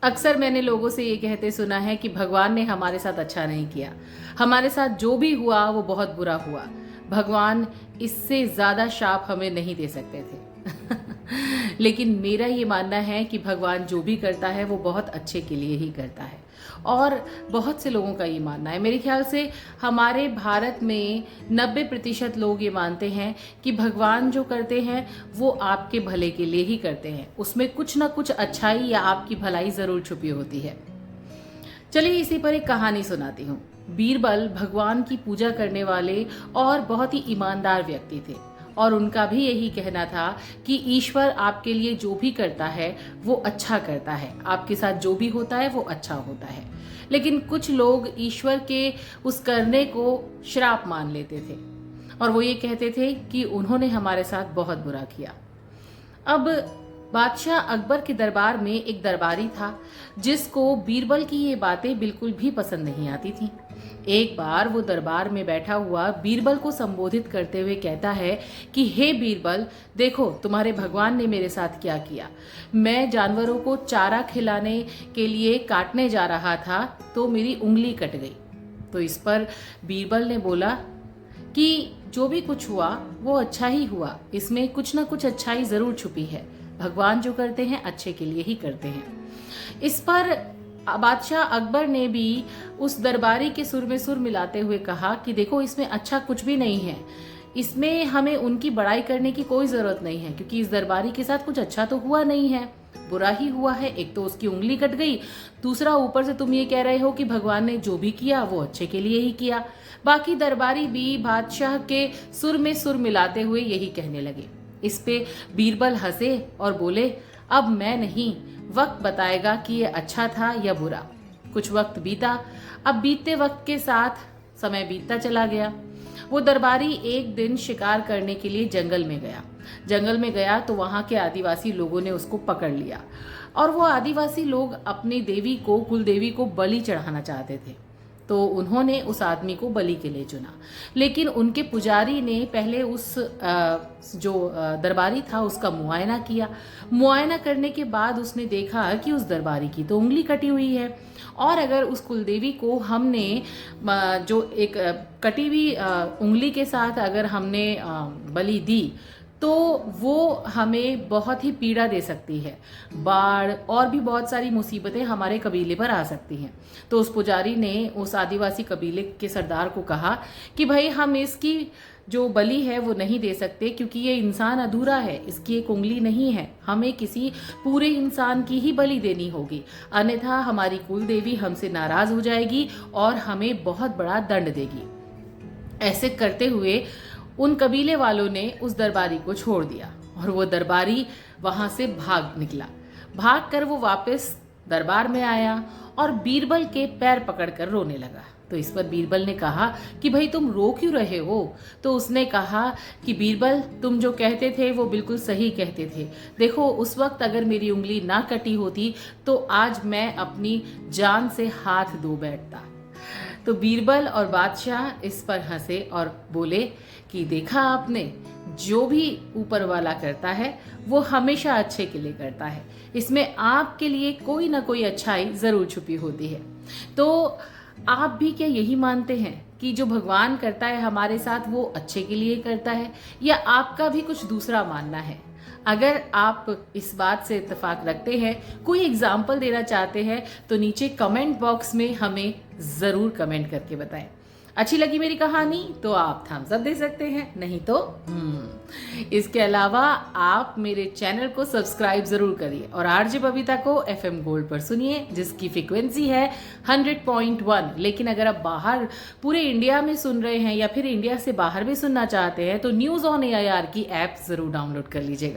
अक्सर मैंने लोगों से ये कहते सुना है कि भगवान ने हमारे साथ अच्छा नहीं किया, हमारे साथ जो भी हुआ वो बहुत बुरा हुआ। भगवान इससे ज़्यादा शाप हमें नहीं दे सकते थे। लेकिन मेरा ये मानना है कि भगवान जो भी करता है वो बहुत अच्छे के लिए ही करता है, और बहुत से लोगों का ये मानना है। मेरे ख्याल से हमारे भारत में 90% लोग ये मानते हैं कि भगवान जो करते हैं वो आपके भले के लिए ही करते हैं, उसमें कुछ ना कुछ अच्छाई या आपकी भलाई ज़रूर छुपी होती है। चलिए इसी पर एक कहानी सुनाती हूँ। बीरबल भगवान की पूजा करने वाले और बहुत ही ईमानदार व्यक्ति थे, और उनका भी यही कहना था कि ईश्वर आपके लिए जो भी करता है वो अच्छा करता है, आपके साथ जो भी होता है वो अच्छा होता है। लेकिन कुछ लोग ईश्वर के उस करने को श्राप मान लेते थे, और वो ये कहते थे कि उन्होंने हमारे साथ बहुत बुरा किया। अब बादशाह अकबर के दरबार में एक दरबारी था जिसको बीरबल की ये बातें बिल्कुल भी पसंद नहीं आती थी। एक बार वो दरबार में बैठा हुआ बीरबल को संबोधित करते हुए कहता है कि हे बीरबल, देखो तुम्हारे भगवान ने मेरे साथ क्या किया। मैं जानवरों को चारा खिलाने के लिए काटने जा रहा था तो मेरी उंगली कट गई। तो इस पर बीरबल ने बोला कि जो भी कुछ हुआ वो अच्छा ही हुआ, इसमें कुछ ना कुछ अच्छाई जरूर छुपी है। भगवान जो करते हैं अच्छे के लिए ही करते हैं। इस पर बादशाह अकबर ने भी उस दरबारी के सुर में सुर मिलाते हुए कहा कि देखो इसमें अच्छा कुछ भी नहीं है, इसमें हमें उनकी बड़ाई करने की कोई जरूरत नहीं है, क्योंकि इस दरबारी के साथ कुछ अच्छा तो हुआ नहीं है, बुरा ही हुआ है। एक तो उसकी उंगली कट गई, दूसरा ऊपर से तुम ये कह रहे हो कि भगवान ने जो भी किया वो अच्छे के लिए ही किया। बाकी दरबारी भी बादशाह के सुर में सुर मिलाते हुए यही कहने लगे। इस पे बीरबल हंसे और बोले, अब मैं नहीं, वक्त बताएगा कि ये अच्छा था या बुरा। कुछ वक्त बीता। अब बीतते वक्त के साथ समय बीतता चला गया। वो दरबारी एक दिन शिकार करने के लिए जंगल में गया तो वहां के आदिवासी लोगों ने उसको पकड़ लिया, और वो आदिवासी लोग अपनी देवी को, कुल देवी को बलि चढ़ाना चाहते थे। तो उन्होंने उस आदमी को बलि के लिए चुना, लेकिन उनके पुजारी ने पहले उस जो दरबारी था उसका मुआयना किया। मुआयना करने के बाद उसने देखा कि उस दरबारी की तो उंगली कटी हुई है, और अगर उस कुलदेवी को हमने जो एक कटी हुई उंगली के साथ अगर हमने बलि दी तो वो हमें बहुत ही पीड़ा दे सकती है, बाढ़ और भी बहुत सारी मुसीबतें हमारे कबीले पर आ सकती हैं। तो उस पुजारी ने उस आदिवासी कबीले के सरदार को कहा कि भाई हम इसकी जो बलि है वो नहीं दे सकते, क्योंकि ये इंसान अधूरा है, इसकी एक उंगली नहीं है, हमें किसी पूरे इंसान की ही बलि देनी होगी, अन्यथा हमारी कुल देवी हमसे नाराज हो जाएगी और हमें बहुत बड़ा दंड देगी। ऐसे करते हुए उन कबीले वालों ने उस दरबारी को छोड़ दिया, और वो दरबारी वहां से भाग निकला। भाग कर वो वापस दरबार में आया और बीरबल के पैर पकड़कर रोने लगा। तो इस पर बीरबल ने कहा कि भाई तुम रो क्यों रहे हो। तो उसने कहा कि बीरबल, तुम जो कहते थे वो बिल्कुल सही कहते थे। देखो उस वक्त अगर मेरी उंगली ना कटी होती तो आज मैं अपनी जान से हाथ धो बैठता। तो बीरबल और बादशाह इस पर हंसे और बोले कि देखा आपने, जो भी ऊपर वाला करता है वो हमेशा अच्छे के लिए करता है, इसमें आपके लिए कोई ना कोई अच्छाई जरूर छुपी होती है। तो आप भी क्या यही मानते हैं कि जो भगवान करता है हमारे साथ वो अच्छे के लिए करता है, या आपका भी कुछ दूसरा मानना है? अगर आप इस बात से इत्तेफाक रखते हैं, कोई एग्जाम्पल देना चाहते हैं, तो नीचे कमेंट बॉक्स में हमें ज़रूर कमेंट करके बताएं। अच्छी लगी मेरी कहानी तो आप थम्स अप दे सकते हैं, नहीं तो इसके अलावा आप मेरे चैनल को सब्सक्राइब जरूर करिए, और आरजे बबीता को FM गोल्ड पर सुनिए जिसकी फ्रीक्वेंसी है 100.1। लेकिन अगर आप बाहर पूरे इंडिया में सुन रहे हैं या फिर इंडिया से बाहर भी सुनना चाहते हैं तो न्यूज़ ऑन AIR की ऐप जरूर डाउनलोड कर लीजिएगा।